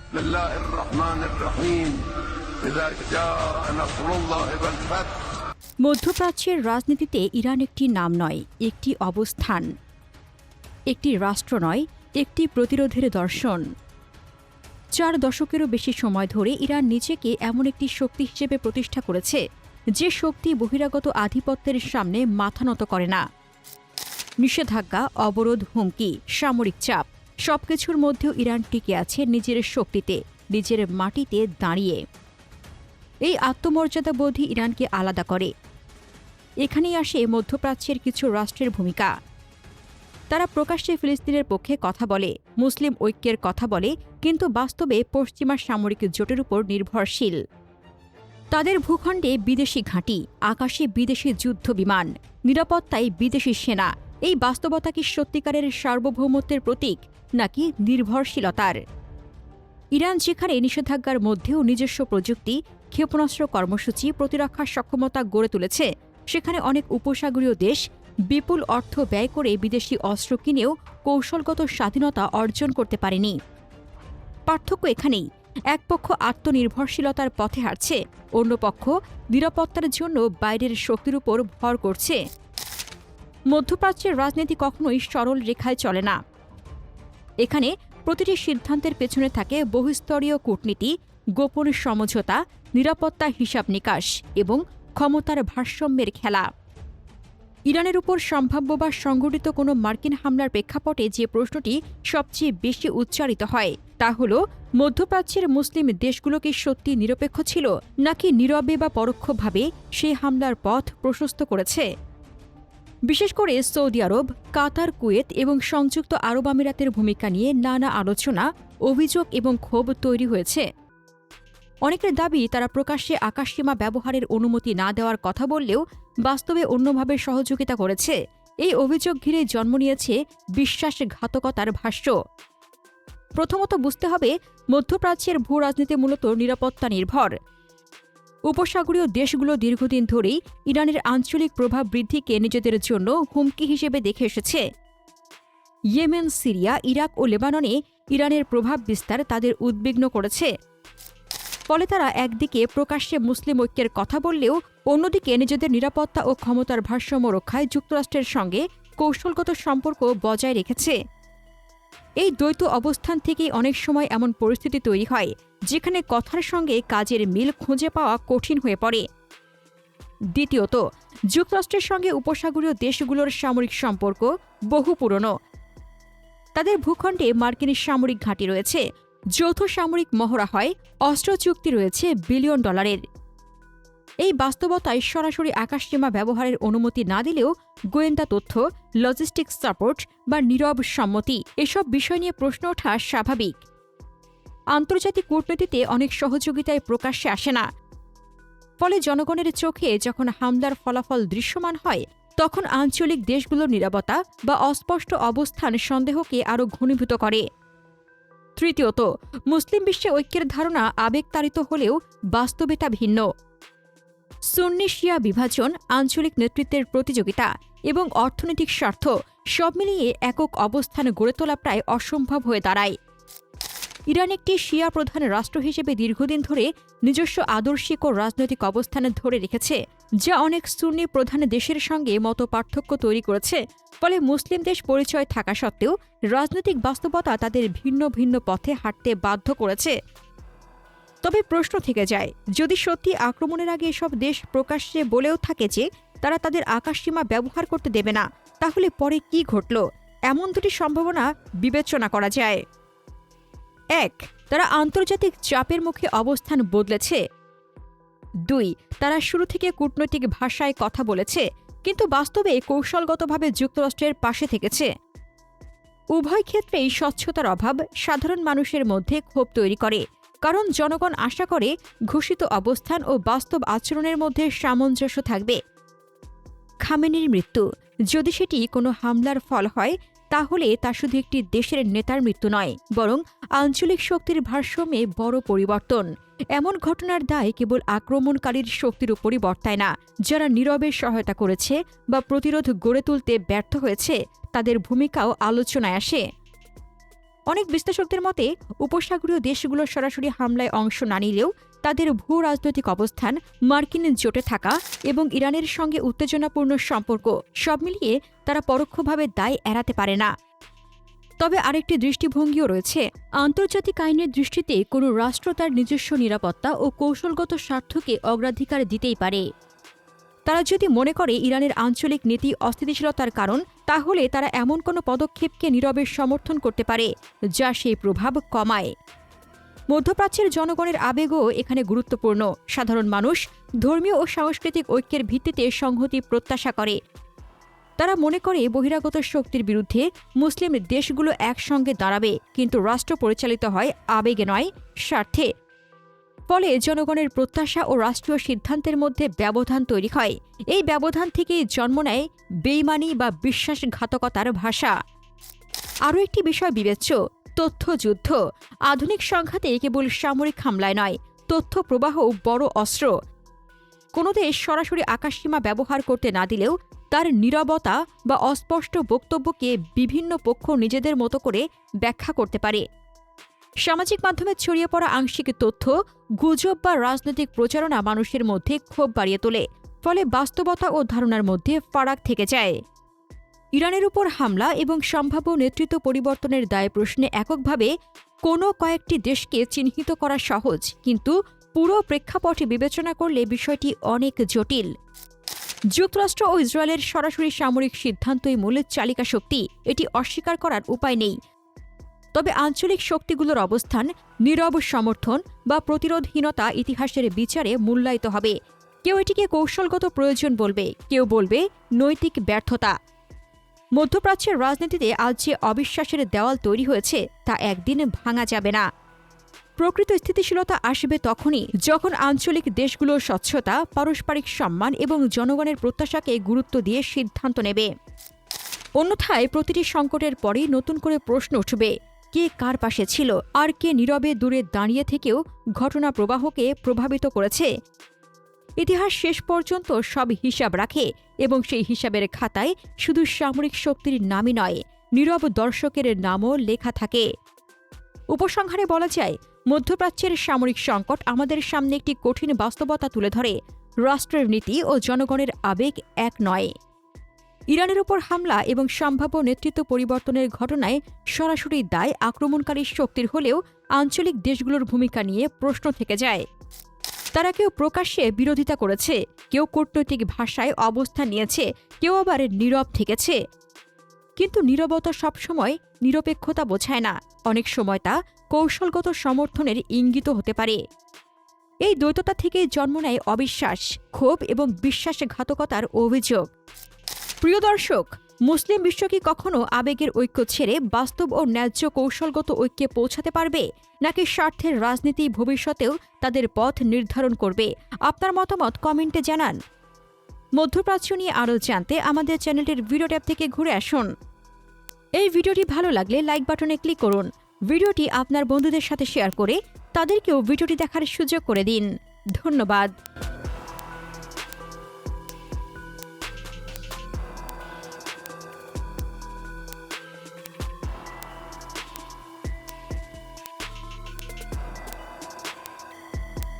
বিসমিল্লাহির রহমানির রহিম ইযা জাআ নাসরুল্লাহি ওয়াল ফাতহ। মধ্যপ্রাচ্যের রাজনীতিতে ইরান একটি নাম নয়, একটি অবস্থান, একটি রাষ্ট্র নয়, একটি প্রতিরোধের দর্শন। 4 দশকেরও বেশি সময় ধরে ইরান নিজেকে এমন একটি শক্তি হিসেবে প্রতিষ্ঠা করেছে যে শক্তি বহিরাগত আধিপত্যের সামনে মাথা নত করে না। নিষেধাজ্ঞা, অবরোধ, হুমকি, সামরিক চাপ সবকিছুর মধ্যেও ইরান টিকে আছে নিজের শক্তিতে, নিজের মাটিতে দাঁড়িয়ে। এই আত্মমর্যাদাবোধই ইরানকে আলাদা করে। এখানেই আসে মধ্যপ্রাচ্যের কিছু রাষ্ট্রের ভূমিকা। তারা প্রকাশ্যে ফিলিস্তিনের পক্ষে কথা বলে, মুসলিম ঐক্যের কথা বলে, কিন্তু বাস্তবে পশ্চিমা সামরিক জোটের উপর নির্ভরশীল। তাদের ভূখণ্ডে বিদেশি ঘাঁটি, আকাশে বিদেশি যুদ্ধ বিমান, নিরাপত্তায় বিদেশি সেনা। এই বাস্তবতা কি সত্যিকারের সার্বভৌমত্বের প্রতীক নাকি নির্ভরশীলতার? ইরান যেখানে নিষেধাজ্ঞার মধ্যেও নিজস্ব প্রযুক্তি, ক্ষেপণাস্ত্র কর্মসূচি, প্রতিরক্ষা সক্ষমতা গড়ে তুলেছে, সেখানে অনেক উপসাগরীয় দেশ বিপুল অর্থ ব্যয় করে বিদেশি অস্ত্র কিনেও কৌশলগত স্বাধীনতা অর্জন করতে পারেনি। পার্থক্য এখানেই, এক পক্ষ আত্মনির্ভরশীলতার পথে হাঁটছে, অন্য পক্ষ নিরাপত্তার জন্য বাইরের শক্তির উপর ভর করছে। মধ্যপ্রাচ্যের রাজনীতি কখনোই সরল রেখায় চলে না। এখানে প্রতিটি সিদ্ধান্তের পেছনে থাকে বহুস্তরীয় কূটনীতি, গোপন সমঝোতা, নিরাপত্তা হিসাব নিকাশ এবং ক্ষমতার ভারসাম্যের খেলা। ইরানের উপর সম্ভাব্য বা সংঘটিত কোনো মার্কিন হামলার প্রেক্ষাপটে যে প্রশ্নটি সবচেয়ে বেশি উচ্চারিত হয় তা হল, মধ্যপ্রাচ্যের মুসলিম দেশগুলো কি সত্যি নিরপেক্ষ ছিল নাকি নীরবে বা পরোক্ষভাবে সেই হামলার পথ প্রশস্ত করেছে? বিশেষ করে সৌদি আরব, কাতার, কুয়েত এবং সংযুক্ত আরব আমিরাতের ভূমিকা নিয়ে নানা আলোচনা, অভিযোগ এবং ক্ষোভ তৈরি হয়েছে। অনেকের দাবি তারা প্রকাশ্যে আকাশসীমা ব্যবহারের অনুমতি না দেওয়ার কথা বললেও বাস্তবে অন্যভাবে সহযোগিতা করেছে। এই অভিযোগ ঘিরে জন্ম নিয়েছে বিশ্বাসঘাতকতার ভাষ্য। প্রথমত বুঝতে হবে, মধ্যপ্রাচ্যের ভূ রাজনীতি মূলত নিরাপত্তা নির্ভর। উপসাগরীয় দেশগুলো দীর্ঘদিন ধরেই ইরানের আঞ্চলিক প্রভাব বৃদ্ধিকে নিজেদের জন্য হুমকি হিসেবে দেখে এসেছে। ইয়েমেন, সিরিয়া, ইরাক ও লেবাননে ইরানের প্রভাব বিস্তার তাদের উদ্বিগ্ন করেছে। ফলে তারা একদিকে প্রকাশ্যে মুসলিম ঐক্যের কথা বললেও অন্যদিকে নিজেদের নিরাপত্তা ও ক্ষমতার ভারসাম্য রক্ষায় যুক্তরাষ্ট্রের সঙ্গে কৌশলগত সম্পর্ক বজায় রেখেছে। এই দ্বৈত অবস্থান থেকেই অনেক সময় এমন পরিস্থিতি তৈরি হয় যেখানে কথার সঙ্গে কাজের মিল খুঁজে পাওয়া কঠিন হয়ে পড়ে। দ্বিতীয়ত, যুক্তরাষ্ট্রের সঙ্গে উপসাগরীয় দেশগুলোর সামরিক সম্পর্ক বহু পুরনো। তাদের ভূখণ্ডে মার্কিন সামরিক ঘাঁটি রয়েছে, যৌথ সামরিক মহড়া হয়, অস্ত্র চুক্তি রয়েছে বিলিয়ন ডলারের। এই বাস্তবতায় সরাসরি আকাশসীমা ব্যবহারের অনুমতি না দিলেও গোয়েন্দা তথ্য, লজিস্টিক্স সাপোর্ট বা নীরব সম্মতি এসব বিষয় নিয়ে প্রশ্ন ওঠা স্বাভাবিক। আন্তর্জাতিক কূটনীতিতে অনেক সহযোগিতায় প্রকাশ্যে আসে না। ফলে জনগণের চোখে যখন হামলার ফলাফল দৃশ্যমান হয়, তখন আঞ্চলিক দেশগুলোর নিরাপত্তা বা অস্পষ্ট অবস্থান সন্দেহকে আরও ঘনীভূত করে। তৃতীয়ত, মুসলিম বিশ্বে ঐক্যের ধারণা আবেগতাড়িত হলেও বাস্তবে তা ভিন্ন। সুন্নি শিয়া বিভাজন, আঞ্চলিক নেতৃত্বের প্রতিযোগিতা এবং অর্থনৈতিক স্বার্থ সব মিলিয়ে একক অবস্থান গড়ে তোলা প্রায় অসম্ভব হয়ে দাঁড়ায়। ইরান একটি শিয়া প্রধান রাষ্ট্র হিসেবে দীর্ঘদিন ধরে নিজস্ব আদর্শিক ও রাজনৈতিক অবস্থান ধরে রেখেছে, যা অনেক সুন্নি প্রধান দেশের সঙ্গে মতপার্থক্য তৈরি করেছে। ফলে মুসলিম দেশ পরিচয় থাকা সত্ত্বেও রাজনৈতিক বাস্তবতা তাদের ভিন্ন ভিন্ন পথে হাঁটতে বাধ্য করেছে। তবে প্রশ্ন থেকে যায়, যদি সত্যি আক্রমণের আগে এসব দেশ প্রকাশ্যে বলেও থাকে যে তারা তাদের আকাশসীমা ব্যবহার করতে দেবে না, তাহলে পরে কি ঘটল? এমন দুটি সম্ভাবনা বিবেচনা করা যায়। 1. তারা আন্তর্জাতিক চাপের মুখে অবস্থান বদলেছে। 2. তারা শুরু থেকে কূটনৈতিক ভাষায় কথা বলেছে, কিন্তু বাস্তবে কৌশলগতভাবে যুক্তরাষ্ট্রের পাশে থেকেছে। উভয় ক্ষেত্রেই স্বচ্ছতার অভাব সাধারণ মানুষের মধ্যে ক্ষোভ তৈরি করে, কারণ জনগণ আশা করে ঘোষিত অবস্থান ও বাস্তব আচরণের মধ্যে সামঞ্জস্য থাকবে। খামেনির মৃত্যু, যদি সেটি কোনো হামলার ফল হয়, তাহলে তা শুধু একটি দেশের নেতার মৃত্যু নয়, বরং আঞ্চলিক শক্তির ভারসাম্যে বড় পরিবর্তন। এমন ঘটনার দায় কেবল আক্রমণকারীর শক্তির উপরই বর্তায় না। যারা নীরবে সহায়তা করেছে বা প্রতিরোধ গড়ে তুলতে ব্যর্থ হয়েছে, তাদের ভূমিকাও আলোচনায় আসে। অনেক বিশ্লেষকদের মতে উপসাগরীয় দেশগুলো সরাসরি হামলায় অংশ না নিলেও তাদের ভূ রাজনৈতিক অবস্থান, মার্কিন জোটে থাকা এবং ইরানের সঙ্গে উত্তেজনাপূর্ণ সম্পর্ক সব মিলিয়ে তারা পরোক্ষভাবে দায় এড়াতে পারে না। তবে আরেকটি দৃষ্টিভঙ্গিও রয়েছে। আন্তর্জাতিক আইনের দৃষ্টিতে কোনো রাষ্ট্র তার নিজস্ব নিরাপত্তা ও কৌশলগত স্বার্থকে অগ্রাধিকার দিতেই পারে। তারা যদি মনে করে ইরানের আঞ্চলিক নীতি অস্থিতিশীলতার কারণ, তাহলে তারা এমন কোনো পদক্ষেপকে নীরবে সমর্থন করতে পারে যা সেই প্রভাব কমায়। মধ্যপ্রাচ্যের জনগণের আবেগও এখানে গুরুত্বপূর্ণ। সাধারণ মানুষ ধর্মীয় ও সাংস্কৃতিক ঐক্যের ভিত্তিতে সংহতি প্রত্যাশা করে। তারা মনে করে বহিরাগত শক্তির বিরুদ্ধে মুসলিম দেশগুলো একসঙ্গে দাঁড়াবে, কিন্তু রাষ্ট্র পরিচালিত হয় আবেগে নয়, স্বার্থে। ফলে জনগণের প্রত্যাশা ও রাষ্ট্রীয় সিদ্ধান্তের মধ্যে ব্যবধান তৈরি হয়। এই ব্যবধান থেকেই জন্ম নেয় বেইমানি বা বিশ্বাসঘাতকতার ভাষা। আরও একটি বিষয় বিবেচ্য, তথ্যযুদ্ধ। আধুনিক সংঘাতে কেবল সামরিক হামলায় নয়, তথ্য প্রবাহও বড় অস্ত্র। কোনো দেশ সরাসরি আকাশসীমা ব্যবহার করতে না দিলেও তার নীরবতা বা অস্পষ্ট বক্তব্যকে বিভিন্ন পক্ষ নিজেদের মতো করে ব্যাখ্যা করতে পারে। সামাজিক মাধ্যমে ছড়িয়ে পড়া আংশিক তথ্য, গুজব বা রাজনৈতিক প্রচারণা মানুষের মধ্যে ক্ষোভ বাড়িয়ে তোলে। ফলে বাস্তবতা ও ধারণার মধ্যে ফারাক থেকে যায়। ইরানের উপর হামলা এবং সম্ভাব্য নেতৃত্ব পরিবর্তনের দায় প্রশ্নে এককভাবে কোনো কয়েকটি দেশকে চিহ্নিত করা সহজ, কিন্তু পুরো প্রেক্ষাপটে বিবেচনা করলে বিষয়টি অনেক জটিল। যুক্তরাষ্ট্র ও ইসরায়েলের সরাসরি সামরিক সিদ্ধান্তই মূল চালিকা শক্তি, এটি অস্বীকার করার উপায় নেই। তবে আঞ্চলিক শক্তিগুলোর অবস্থান, নীরব সমর্থন বা প্রতিরোধহীনতা ইতিহাসের বিচারে মূল্যায়িত হবে। কেউ এটিকে কৌশলগত প্রয়োজন বলবে, কেউ বলবে নৈতিক ব্যর্থতা। মধ্যপ্রাচ্যের রাজনীতিতে আজ যে অবিশ্বাসের দেওয়াল তৈরি হয়েছে তা একদিন ভাঙা যাবে না। প্রকৃত স্থিতিশীলতা আসবে তখনই যখন আঞ্চলিক দেশগুলোর স্বচ্ছতা, পারস্পরিক সম্মান এবং জনগণের প্রত্যাশাকে গুরুত্ব দিয়ে সিদ্ধান্ত নেবে। অন্যথায় প্রতিটি সংকটের পরেই নতুন করে প্রশ্ন উঠবে, কে কার পাশে ছিল, আর কে নীরবে দূরে দাঁড়িয়ে থেকেও ঘটনা প্রবাহকে প্রভাবিত করেছে। ইতিহাস শেষ পর্যন্ত সব হিসাব রাখে এবং সেই হিসাবের খাতায় শুধু সামরিক শক্তির নামই নয়, নীরব দর্শকের নামও লেখা থাকে। উপসংহারে বলা যায়, মধ্যপ্রাচ্যের সামরিক সংকট আমাদের সামনে একটি কঠিন বাস্তবতা তুলে ধরে। রাষ্ট্রের নীতি ও জনগণের আবেগ এক নয়। ইরানের উপর হামলা এবং সম্ভাব্য নেতৃত্ব পরিবর্তনের ঘটনায় সরাসরি দায় আক্রমণকারী শক্তির হলেও আঞ্চলিক দেশগুলোর ভূমিকা নিয়ে প্রশ্ন থেকে যায়। তারা কেউ প্রকাশ্যে বিরোধিতা করেছে, কেউ কূটনৈতিক ভাষায় অবস্থান নিয়েছে, কেউ আবার নীরব থেকেছে। কিন্তু নীরবতা সবসময় নিরপেক্ষতা বোঝায় না, অনেক সময় তা কৌশলগত সমর্থনের ইঙ্গিত হতে পারে। এই দ্বৈততা থেকেই জন্ম নেয় অবিশ্বাস, ক্ষোভ এবং বিশ্বাসঘাতকতার অভিযোগ। প্রিয় দর্শক, মুসলিম বিশ্ব কি কখনো আবেগের ঐক্য ছেড়ে বাস্তব ও ন্যায্য কৌশলগত ঐক্যে পৌঁছাতে পারবে, নাকি স্বার্থের রাজনীতি ভবিষ্যতেও তাদের পথ নির্ধারণ করবে? আপনার মতামত কমেন্টে জানান। মধ্যপ্রাচ্য নিয়ে আরও জানতে আমাদের চ্যানেলটির ভিডিও ট্যাব থেকে ঘুরে আসুন। এই ভিডিওটি ভালো লাগলে লাইক বাটনে ক্লিক করুন। ভিডিওটি আপনার বন্ধুদের সাথে শেয়ার করে তাদেরকেও ভিডিওটি দেখার সুযোগ করে দিন। ধন্যবাদ।